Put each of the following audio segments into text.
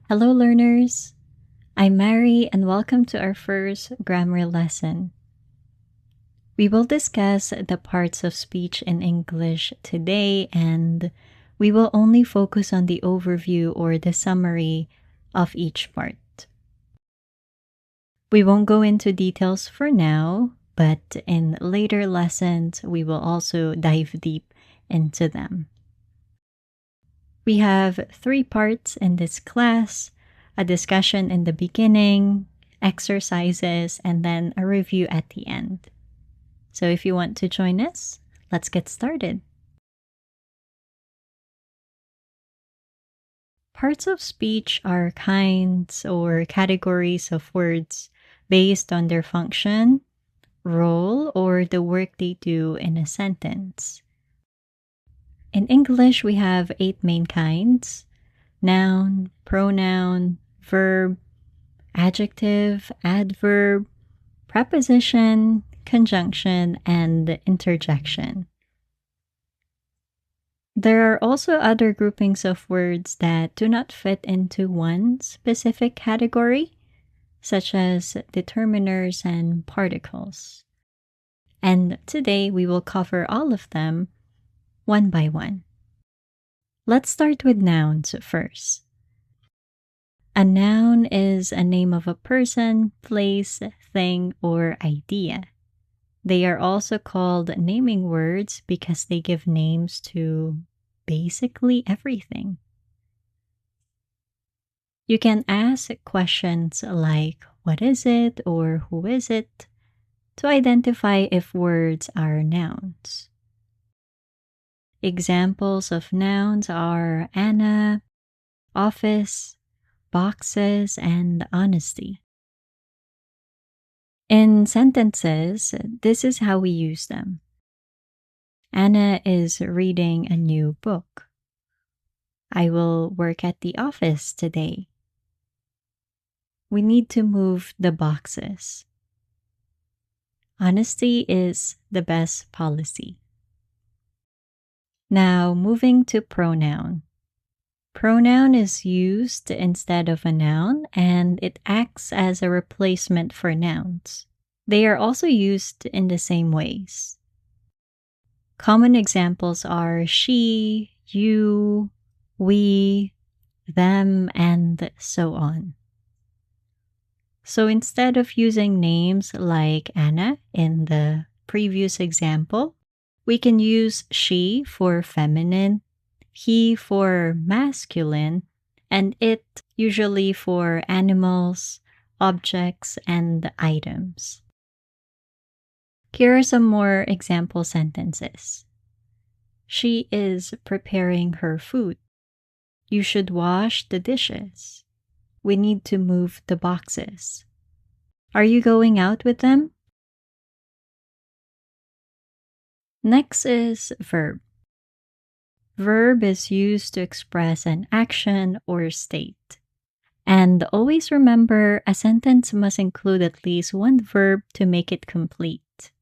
Hello, learners. I'm Mary, and welcome to our first grammar lesson. We will discuss the parts of speech in English today, and we will only focus on the overview or the summary of each part. We won't go into details for now, but in later lessons, we will also dive deep into them. We have 3 parts in this class: a discussion in the beginning, exercises, and then a review at the end. So if you want to join us, let's get started. Parts of speech are kinds or categories of words based on their function, role, or the work they do in a sentence. In English, we have 8 main kinds: noun, pronoun, verb, adjective, adverb, preposition, conjunction, and interjection. There are also other groupings of words that do not fit into one specific category, such as determiners and particles. And today we will cover all of them one by one. Let's start with nouns first. A noun is a name of a person, place, thing, or idea. They are also called naming words because they give names to basically everything. You can ask questions like, what is it, or who is it, to identify if words are nouns. Examples of nouns are Anna, office, boxes, and honesty. In sentences, this is how we use them. Anna is reading a new book. I will work at the office today. We need to move the boxes. Honesty is the best policy. Now, moving to pronoun. Pronoun is used instead of a noun, and it acts as a replacement for nouns. They are also used in the same ways. Common examples are she, you, we, them, and so on. So instead of using names like Anna in the previous example, we can use she for feminine, he for masculine, and it usually for animals, objects, and items. Here are some more example sentences. She is preparing her food. You should wash the dishes. We need to move the boxes. Are you going out with them? Next is verb. Verb is used to express an action or state. And always remember, a sentence must include at least one verb to make it complete.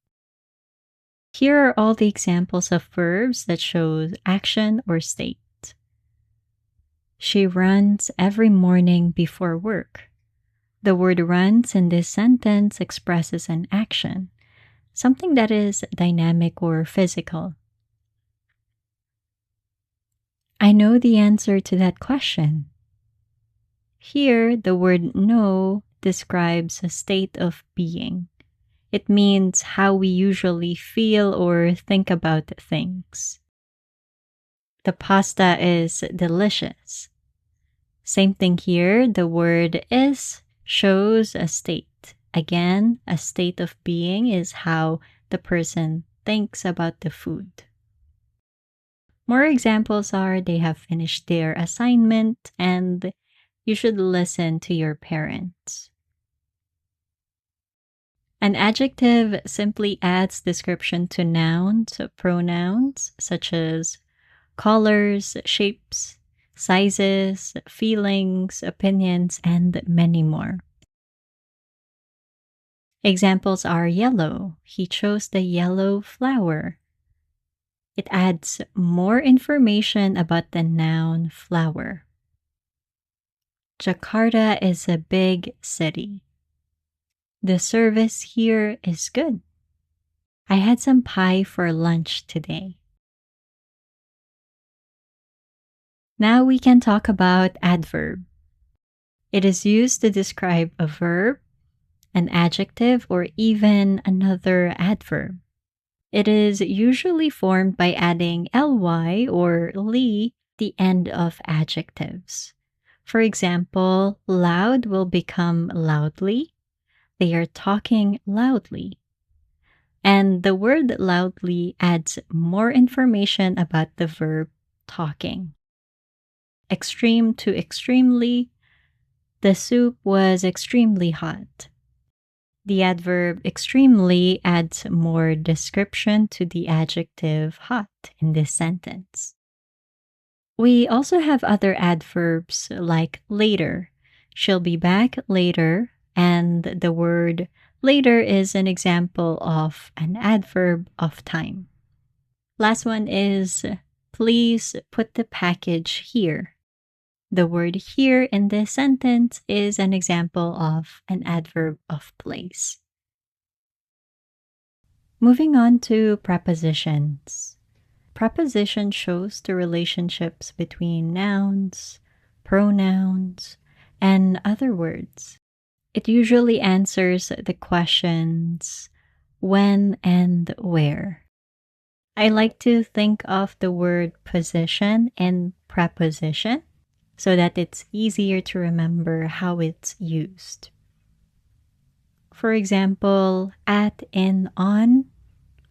Here are all the examples of verbs that show action or state. She runs every morning before work. The word runs in this sentence expresses an action, something that is dynamic or physical. I know the answer to that question. Here, the word know describes a state of being. It means how we usually feel or think about things. The pasta is delicious. Same thing here, the word is shows a state. Again, a state of being is how the person thinks about the food. More examples are they have finished their assignment and you should listen to your parents. An adjective simply adds description to nouns, pronouns, such as colors, shapes, sizes, feelings, opinions, and many more. Examples are yellow. He chose the yellow flower. It adds more information about the noun flower. Jakarta is a big city. The service here is good. I had some pie for lunch today. Now we can talk about adverb. It is used to describe a verb, an adjective, or even another adverb. It is usually formed by adding ly or ly the end of adjectives. For example, loud will become loudly. They are talking loudly. And the word loudly adds more information about the verb talking. Extreme to extremely, the soup was extremely hot. The adverb extremely adds more description to the adjective hot in this sentence. We also have other adverbs like later. She'll be back later, and the word later is an example of an adverb of time. Last one is please put the package here. The word here in this sentence is an example of an adverb of place. Moving on to prepositions. Preposition shows the relationships between nouns, pronouns, and other words. It usually answers the questions when and where. I like to think of the word position and preposition so that it's easier to remember how it's used. For example, at and on,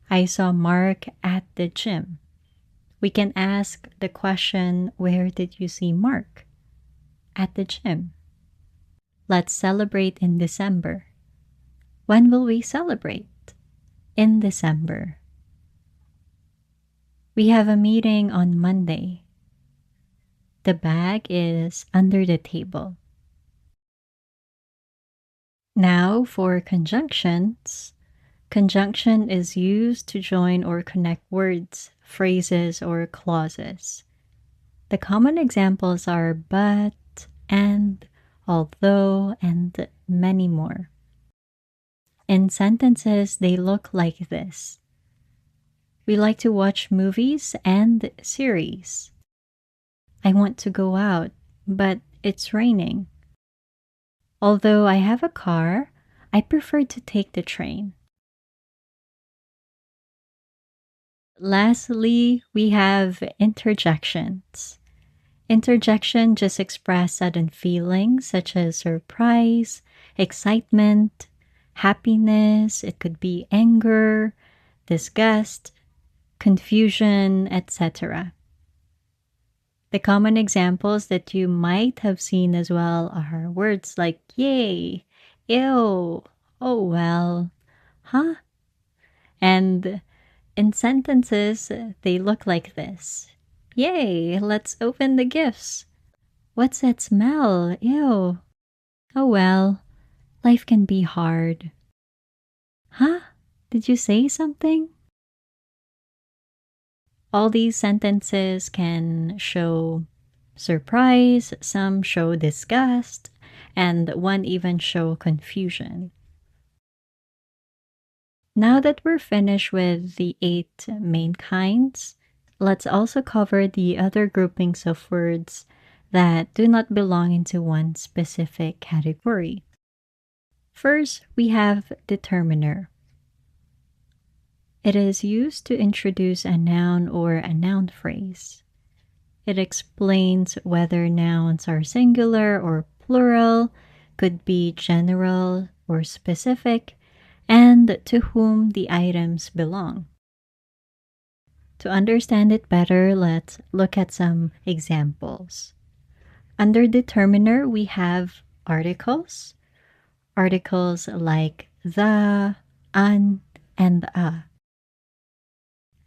I saw Mark at the gym. We can ask the question, where did you see Mark? At the gym. Let's celebrate in December. When will we celebrate? In December. We have a meeting on Monday. The bag is under the table. Now for conjunctions. Conjunction is used to join or connect words, phrases, or clauses. The common examples are but, and, although, and many more. In sentences, they look like this. We like to watch movies and series. I want to go out, but it's raining. Although I have a car, I prefer to take the train. Lastly, we have interjections. Interjection just express sudden feelings such as surprise, excitement, happiness. It could be anger, disgust, confusion, etc. The common examples that you might have seen as well are words like yay, ew, oh well, huh? And in sentences, they look like this. Yay, let's open the gifts. What's that smell? Ew. Oh well, life can be hard. Huh? Did you say something? All these sentences can show surprise, some show disgust, and one even show confusion. Now that we're finished with the 8 main kinds, let's also cover the other groupings of words that do not belong into one specific category. First, we have determiner. It is used to introduce a noun or a noun phrase. It explains whether nouns are singular or plural, could be general or specific, and to whom the items belong. To understand it better, let's look at some examples. Under determiner, we have articles. Articles like the, an, and a.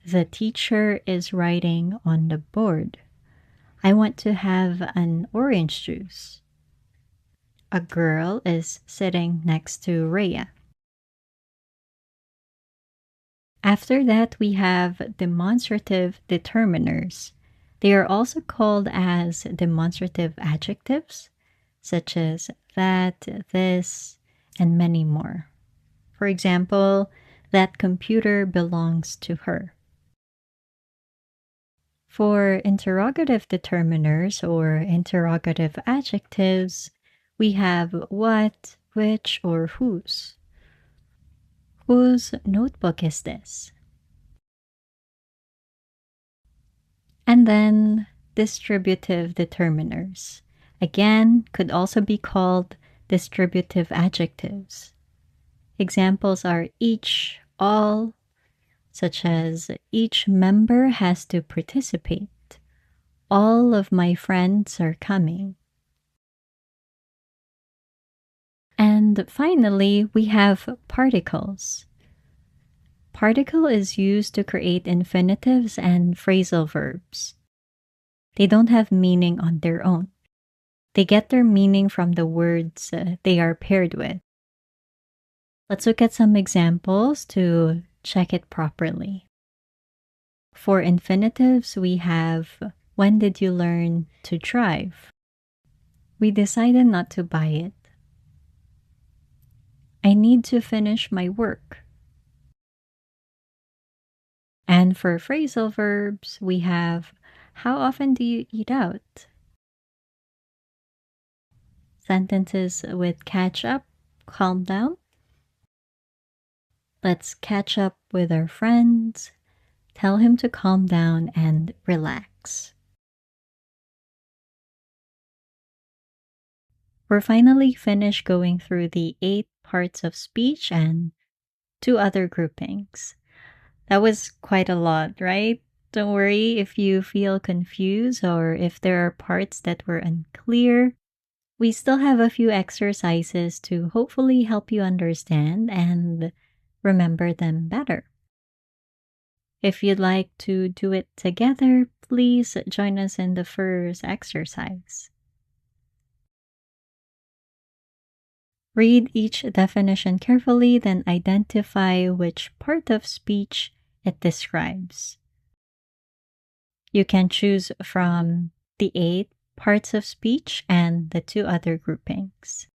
The teacher is writing on the board. I want to have an orange juice. A girl is sitting next to Rhea. After that, we have demonstrative determiners. They are also called as demonstrative adjectives, such as that, this, and many more. For example, that computer belongs to her. For interrogative determiners or interrogative adjectives, we have what, which, or whose. Whose notebook is this? And then distributive determiners. Again, could also be called distributive adjectives. Examples are each, all, such as each member has to participate. All of my friends are coming. And finally, we have particles. Particle is used to create infinitives and phrasal verbs. They don't have meaning on their own. They get their meaning from the words they are paired with. Let's look at some examples to check it properly. For infinitives, we have when did you learn to drive? We decided not to buy it. I need to finish my work. And for phrasal verbs, we have how often do you eat out? Sentences with catch up, calm down. Let's catch up with our friends. Tell him to calm down and relax. We're finally finished going through the 8 parts of speech and 2 other groupings. That was quite a lot, right? Don't worry if you feel confused or if there are parts that were unclear. We still have a few exercises to hopefully help you understand and remember them better. If you'd like to do it together, please join us in the first exercise. Read each definition carefully, then identify which part of speech it describes. You can choose from the 8 parts of speech and the 2 other groupings.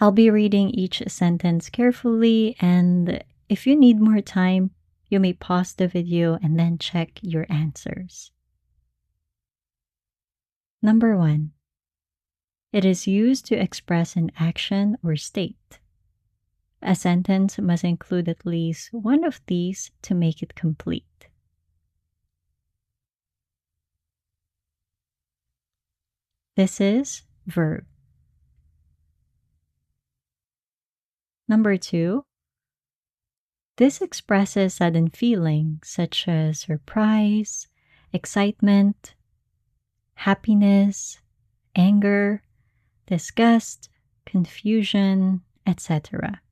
I'll be reading each sentence carefully, and if you need more time, you may pause the video and then check your answers. Number 1. It is used to express an action or state. A sentence must include at least one of these to make it complete. This is verb. Number 2. This expresses sudden feelings such as surprise, excitement, happiness, anger, disgust, confusion, etc.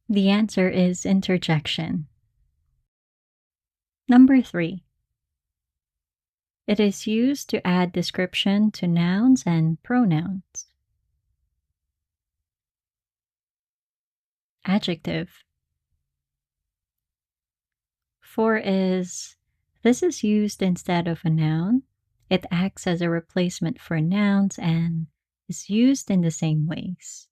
The answer is interjection. Number 3. It is used to add description to nouns and pronouns. Adjective. 4 is, this is used instead of a noun. It acts as a replacement for nouns and is used in the same ways.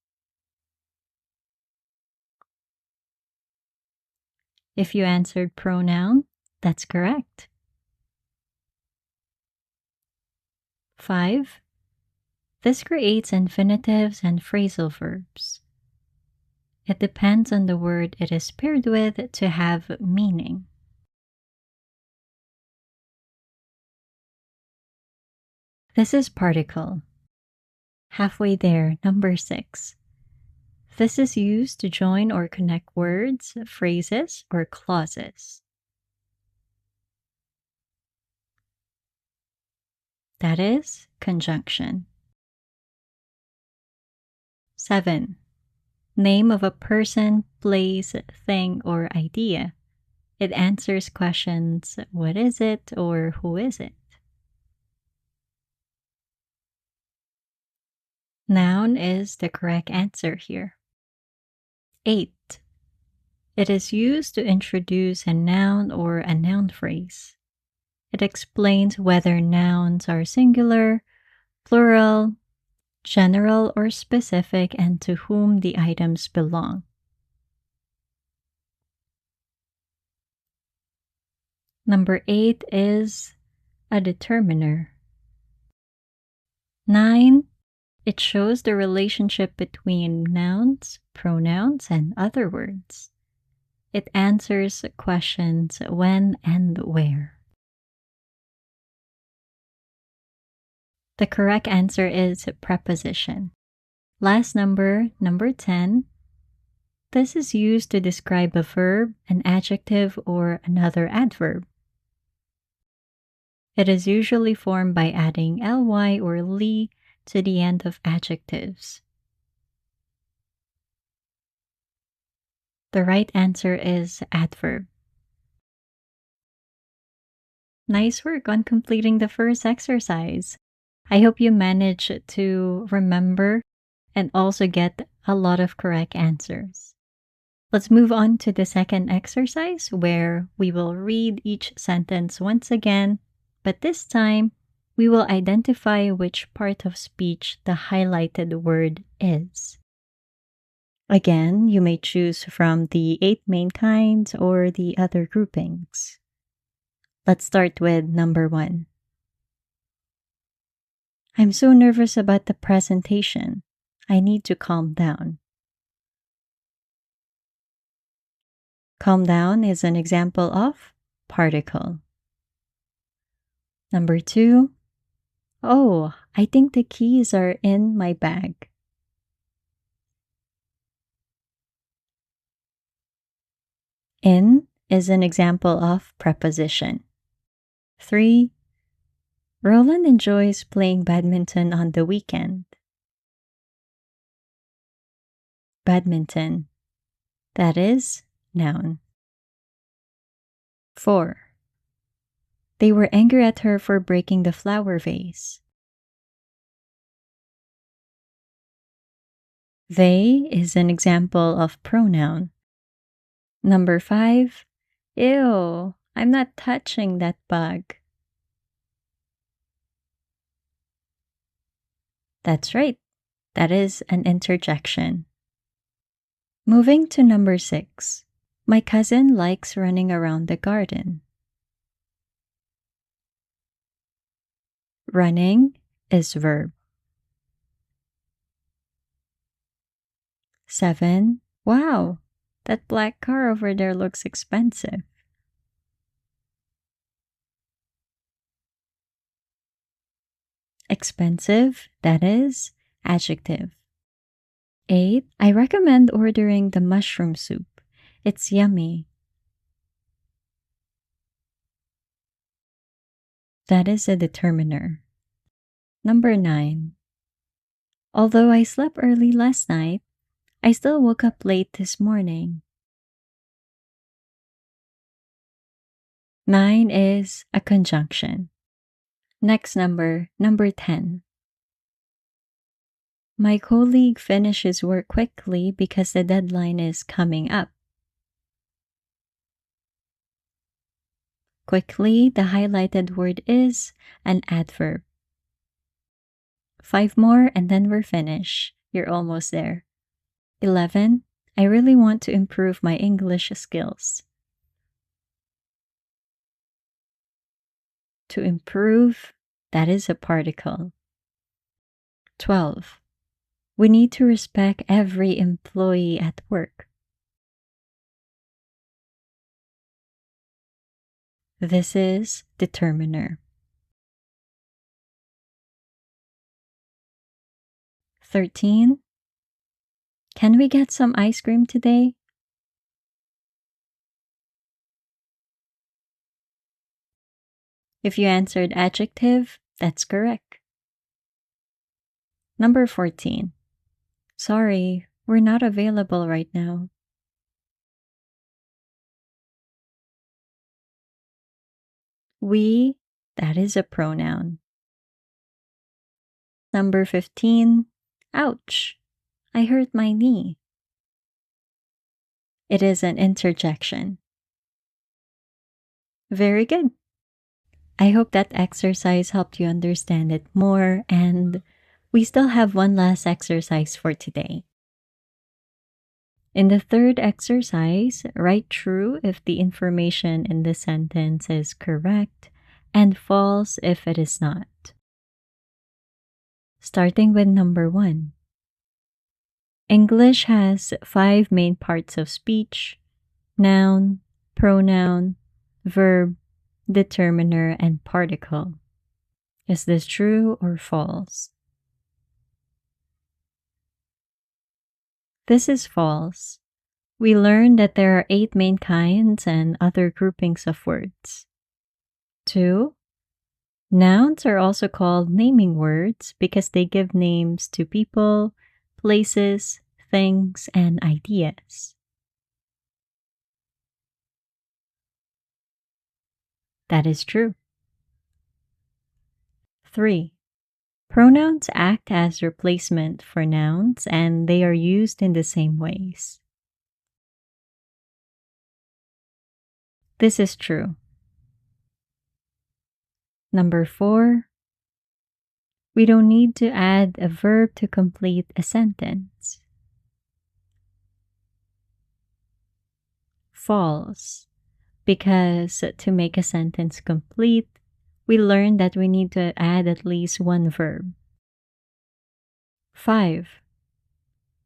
If you answered pronoun, that's correct. 5. This creates infinitives and phrasal verbs. It depends on the word it is paired with to have meaning. This is particle. Halfway there, number 6. This is used to join or connect words, phrases, or clauses. That is conjunction. 7. Name of a person, place, thing, or idea. It answers questions, what is it or who is it? Noun is the correct answer here. 8. It is used to introduce a noun or a noun phrase. It explains whether nouns are singular, plural, general, or specific, and to whom the items belong. Number 8 is a determiner. 9, it shows the relationship between nouns, pronouns, and other words. It answers questions when and where. The correct answer is preposition. Last number, number 10. This is used to describe a verb, an adjective, or another adverb. It is usually formed by adding ly or ly to the end of adjectives. The right answer is adverb. Nice work on completing the first exercise. I hope you manage to remember and also get a lot of correct answers. Let's move on to the second exercise where we will read each sentence once again, but this time we will identify which part of speech the highlighted word is. Again, you may choose from the 8 main kinds or the other groupings. Let's start with number 1. I'm so nervous about the presentation. I need to calm down. Calm down is an example of particle. Number 2. Oh, I think the keys are in my bag. In is an example of preposition. 3. Roland enjoys playing badminton on the weekend. Badminton. That is noun. 4. They were angry at her for breaking the flower vase. They is an example of pronoun. Number 5. Ew, I'm not touching that bug. That's right. That is an interjection. Moving to number 6. My cousin likes running around the garden. Running is verb. 7. Wow, that black car over there looks expensive. Expensive, that is adjective. 8. I recommend ordering the mushroom soup. It's yummy. That is a determiner. Number 9. Although I slept early last night, I still woke up late this morning. 9 is a conjunction. Next number 10. My colleague finishes work quickly because the deadline is coming up. Quickly, the highlighted word is an adverb. 5 more and then we're finished. You're almost there. 11. I really want to improve my English skills. To improve, that is a particle. 12. We need to respect every employee at work. This is determiner. 13. Can we get some ice cream today? If you answered adjective, that's correct. Number 14. Sorry, we're not available right now. We, that is a pronoun. Number 15. Ouch, I hurt my knee. It is an interjection. Very good. I hope that exercise helped you understand it more, and we still have one last exercise for today. In the third exercise, write true if the information in the sentence is correct and false if it is not. Starting with number 1. English has 5 main parts of speech: noun, pronoun, verb, determiner, and particle. Is this true or false? This is false. We learned that there are 8 main kinds and other groupings of words. 2. Nouns are also called naming words because they give names to people, places, things, and ideas. That is true. 3. Pronouns act as replacement for nouns and they are used in the same ways. This is true. Number 4. We don't need to add a verb to complete a sentence. False. Because to make a sentence complete, we learned that we need to add at least one verb. 5.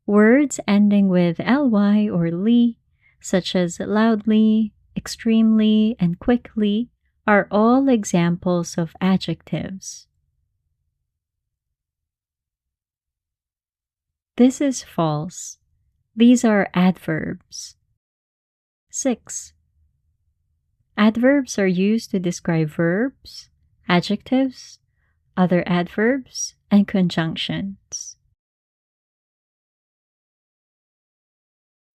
Words ending with ly or ly, such as loudly, extremely, and quickly, are all examples of adjectives. This is false. These are adverbs. 6. Adverbs are used to describe verbs, adjectives, other adverbs, and conjunctions.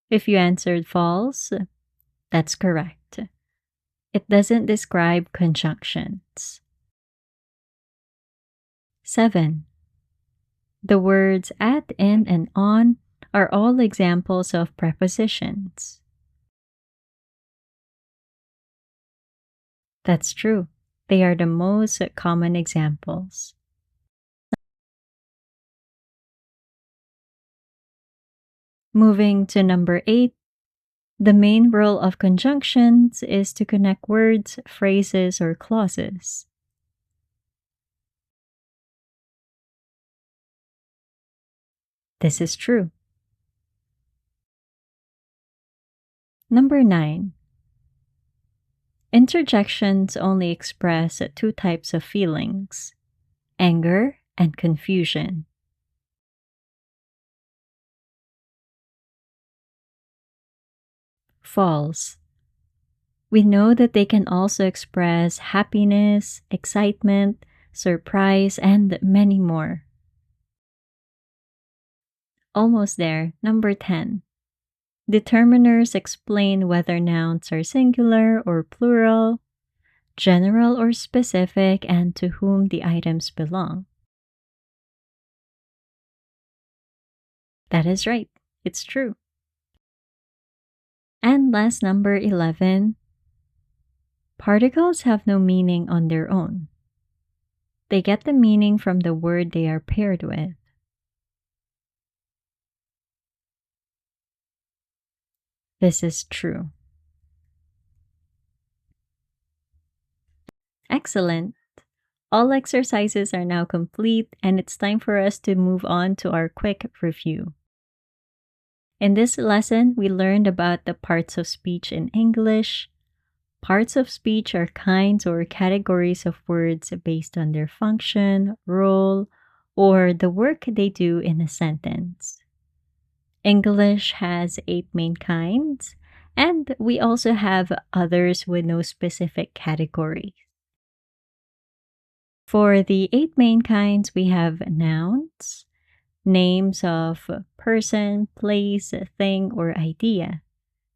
If you answered false, that's correct. It doesn't describe conjunctions. 7. The words at, in, and on are all examples of prepositions. That's true. They are the most common examples. Moving to number 8, the main role of conjunctions is to connect words, phrases, or clauses. This is true. Number 9. Interjections only express 2 types of feelings: anger and confusion. False. We know that they can also express happiness, excitement, surprise, and many more. Almost there. Number 10. Determiners explain whether nouns are singular or plural, general or specific, and to whom the items belong. That is right. It's true. And last, number 11. Particles have no meaning on their own. They get the meaning from the word they are paired with. This is true. Excellent. All exercises are now complete, and it's time for us to move on to our quick review. In this lesson, we learned about the parts of speech in English. Parts of speech are kinds or categories of words based on their function, role, or the work they do in a sentence. English has 8 main kinds, and we also have others with no specific category. For the 8 main kinds, we have nouns, names of person, place, thing, or idea,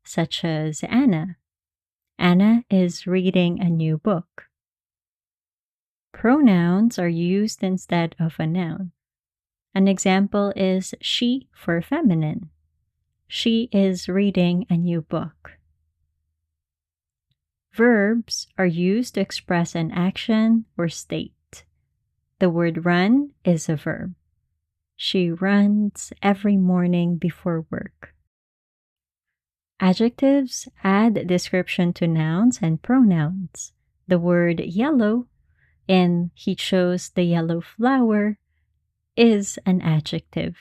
such as Anna. Anna is reading a new book. Pronouns are used instead of a noun. An example is she for feminine. She is reading a new book. Verbs are used to express an action or state. The word run is a verb. She runs every morning before work. Adjectives add description to nouns and pronouns. The word yellow in he chose the yellow flower is an adjective.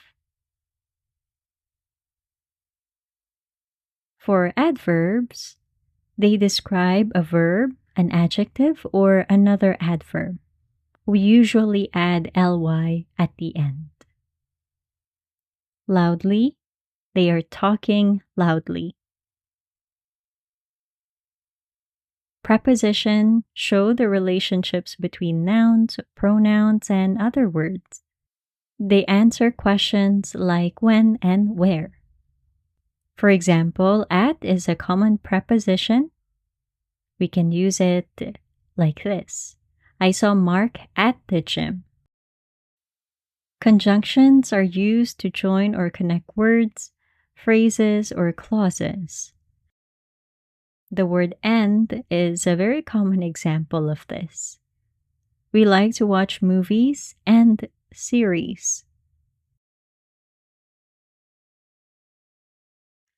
For adverbs, they describe a verb, an adjective, or another adverb. We usually add ly at the end. Loudly, they are talking loudly. Preposition show the relationships between nouns, pronouns, and other words. They answer questions like when and where. For example, at is a common preposition. We can use it like this. I saw Mark at the gym. Conjunctions are used to join or connect words, phrases, or clauses. The word and is a very common example of this. We like to watch movies and series.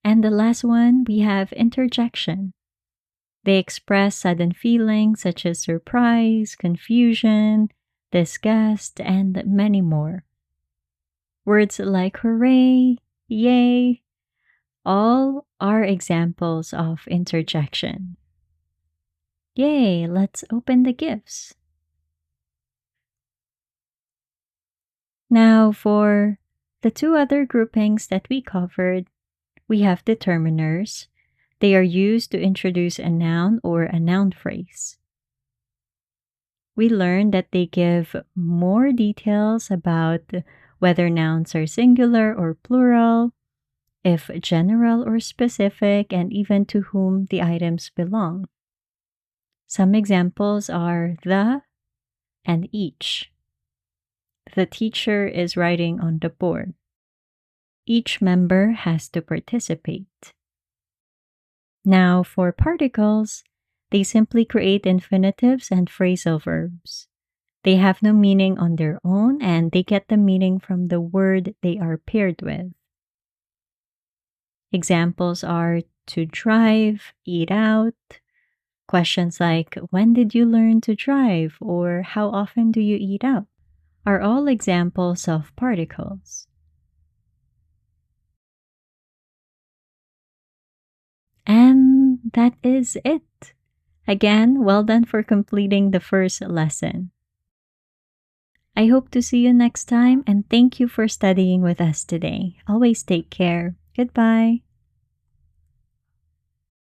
And the last one, we have interjection. They express sudden feelings such as surprise, confusion, disgust, and many more. Words like hooray, yay, all are examples of interjection. Yay, let's open the gifts. Now for the two other groupings that we covered, we have determiners. They are used to introduce a noun or a noun phrase. We learned that they give more details about whether nouns are singular or plural, if general or specific, and even to whom the items belong. Some examples are the and each. The teacher is writing on the board. Each member has to participate. Now, for particles, they simply create infinitives and phrasal verbs. They have no meaning on their own, and they get the meaning from the word they are paired with. Examples are to drive, eat out. Questions like, when did you learn to drive? Or how often do you eat out? Are all examples of particles. And that is it. Again, well done for completing the first lesson. I hope to see you next time, and thank you for studying with us today. Always take care. Goodbye.